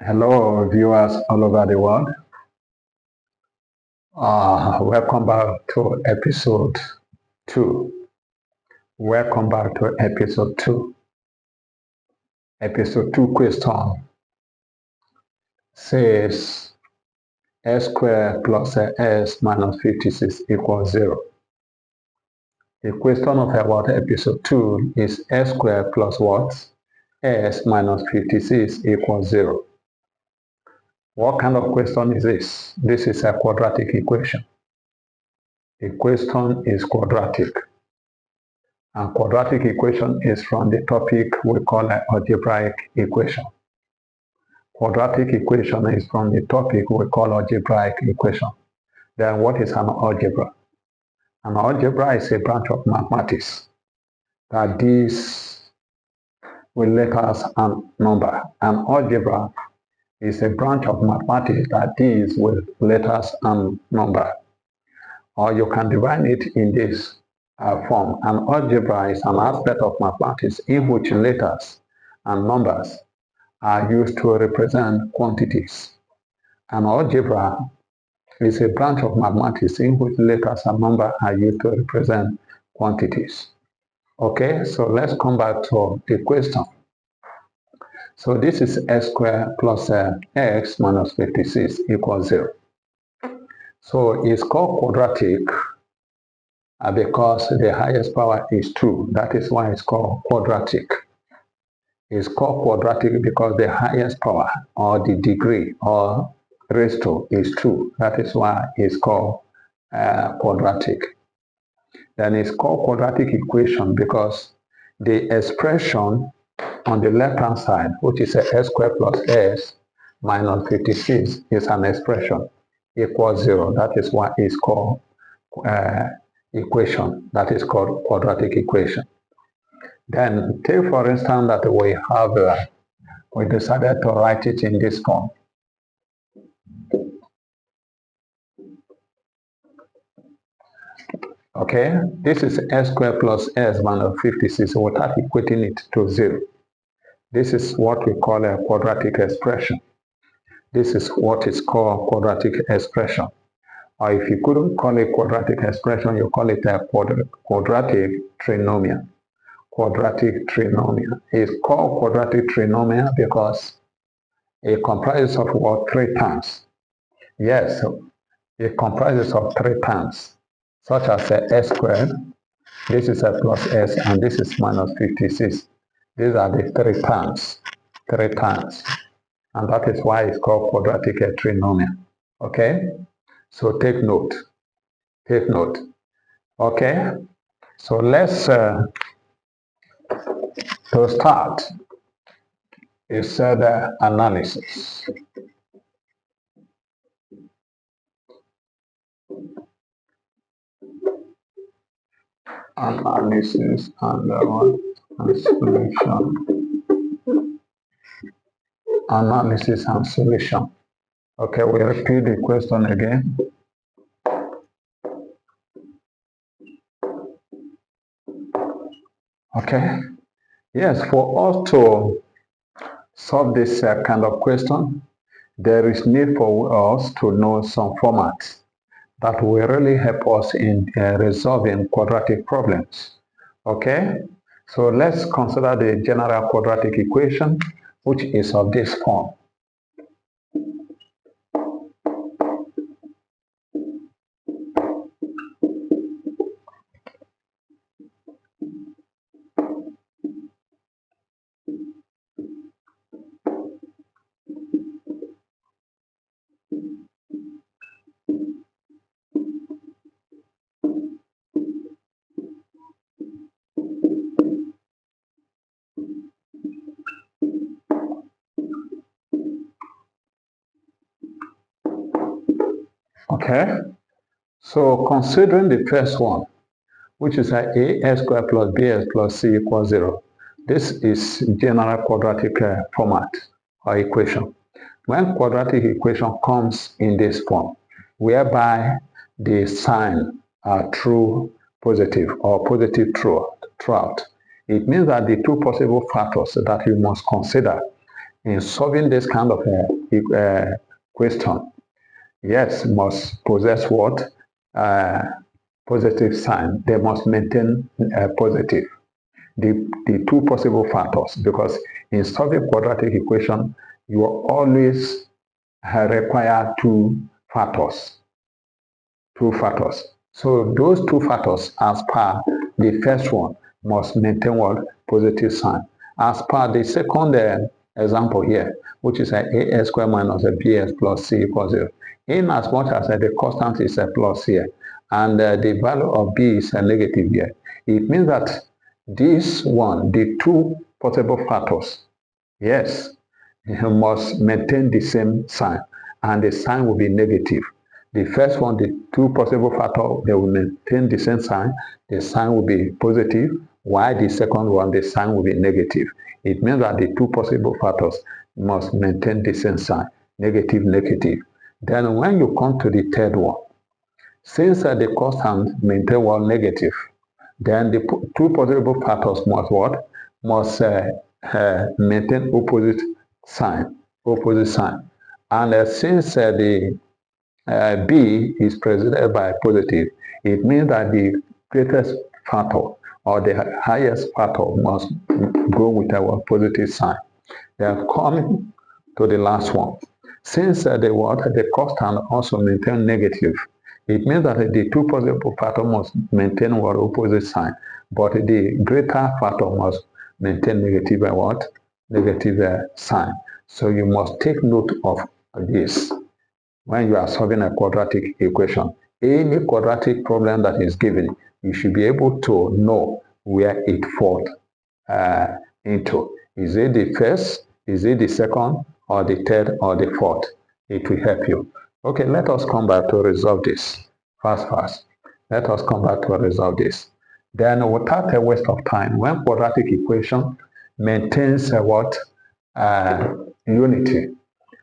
Hello, viewers all over the world. Welcome back to episode 2. Welcome back to episode 2. Episode 2 question says s squared plus s minus 56 equals 0. The question of about episode 2 is s squared plus what? S minus 56 equals 0. What kind of question is this? This is a quadratic equation. The question is quadratic. And quadratic equation is from the topic we call an algebraic equation. Quadratic equation is from the topic we call algebraic equation. Then what is an algebra? An algebra is a branch of mathematics that deals with letters and number. An algebra is a branch of mathematics that deals with letters and number. Or you can divide it in this form. An algebra is an aspect of mathematics in which letters and numbers are used to represent quantities. An algebra is a branch of mathematics in which letters and numbers are used to represent quantities. Okay, so let's come back to the question. So this is s squared plus x minus 56 equals 0. So it's called quadratic because the highest power is 2. That is why it's called quadratic. It's called quadratic because the highest power or the degree or raised to is 2. That is why it's called quadratic. Then it's called quadratic equation because the expression on the left hand side, which is s squared plus s minus 56, is an expression equals 0. That is why it's called equation. That is called quadratic equation. Then take for instance that we decided to write it in this form. Okay, this is s squared plus s minus 56 without equating it to 0. This is what we call a quadratic expression. This is what is called quadratic expression. Or if you couldn't call it quadratic expression, you call it a quadratic trinomial. Quadratic trinomial. It's called quadratic trinomial because it comprises of what? 3 terms. Yes, it comprises of 3 terms, such as s squared, this is a plus s, and this is minus 56. These are the 3 terms. 3 terms. And that is why it's called quadratic trinomial. Okay? So take note. Take note. Okay? So let's to start is the analysis. Analysis and solution. Analysis and solution. Okay, we repeat the question again. Okay. Yes, for us to solve this kind of question, there is need for us to know some formats that will really help us in resolving quadratic problems. Okay, so let's consider the general quadratic equation, which is of this form. Okay, so considering the first one, which is a squared plus bs plus c equals 0. This is general quadratic format or equation. When quadratic equation comes in this form, whereby the sign are true positive or positive throughout, it means that the two possible factors that you must consider in solving this kind of question, yes, must possess what? Positive sign. They must maintain positive. The two possible factors, because in solving quadratic equation, you always require two factors. So those two factors, as per the first one, must maintain what? Positive sign. As per the second example here, which is a squared minus a bs plus c equals 0. In as much as the constant is a plus here, and the value of b is a negative here, it means that this one, the two possible factors, yes, must maintain the same sign, and the sign will be negative. The first one, the two possible factors, they will maintain the same sign. The sign will be positive, while the second one, the sign will be negative. It means that the two possible factors must maintain the same sign, negative, negative. Then when you come to the third one, since the constant maintain one negative, then the two possible factors must what? Must maintain opposite sign. And since the B is preceded by positive, it means that the greatest factor or the highest factor must go with our positive sign. Then come to the last one. Since the constant also maintain negative, it means that the two possible factors must maintain what? Opposite sign. But the greater factor must maintain negative what? Negative sign. So you must take note of this when you are solving a quadratic equation. Any quadratic problem that is given, you should be able to know where it falls into. Is it the first, is it the second, or the third, or the fourth? It will help you. Okay, let us come back to resolve this. Fast. Let us come back to resolve this. Then without a waste of time, when quadratic equation maintains what? Unity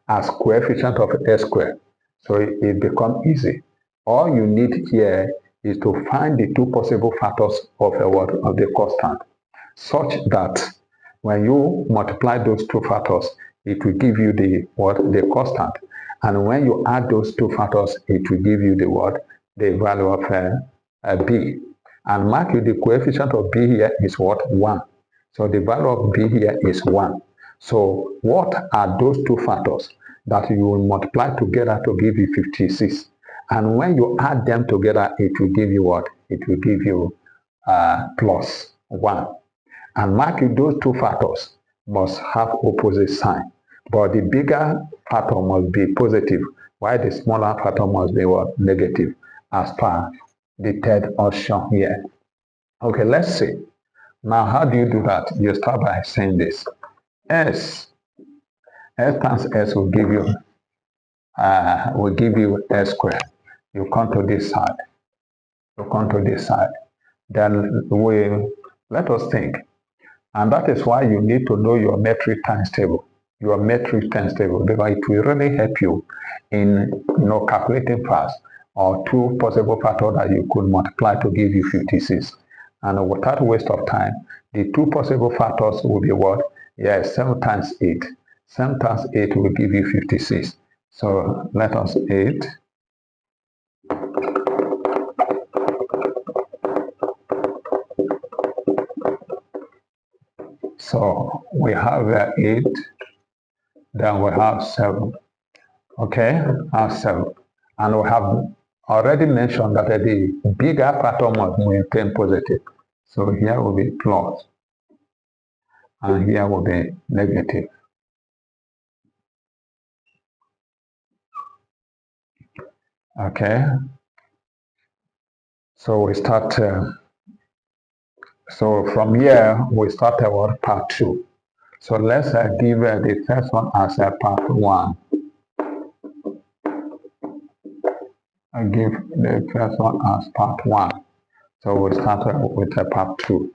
as coefficient of a square. So it becomes easy. All you need here is to find the two possible factors of the constant, such that when you multiply those two factors, it will give you the constant. And when you add those two factors, it will give you the value of b. And mark you, the coefficient of b here is 1. So the value of b here is 1. So what are those two factors that you will multiply together to give you 56? And when you add them together, it will give you what? It will give you plus 1. And mark you, those two factors must have opposite sign. But the bigger factor must be positive, while the smaller factor must be what? Negative, as per the third option here. Okay, let's see. Now, how do you do that? You start by saying this. S times S will give you S squared. You come to this side. Then let us think. And that is why you need to know your metric times table. Because it will really help you in calculating fast, or two possible factors that you could multiply to give you 56. And without waste of time, the two possible factors will be what? Yes, 7 times 8. 7 times 8 will give you 56. So let us 8. So we have 8, then we have 7. Okay, have 7. And we have already mentioned that the bigger factor must maintain positive. So here will be plus, and here will be negative. Okay, so we start. So from here we start our part 2. So let's give the first one as part 1. I give the first one as part 1. So we'll start with part 2.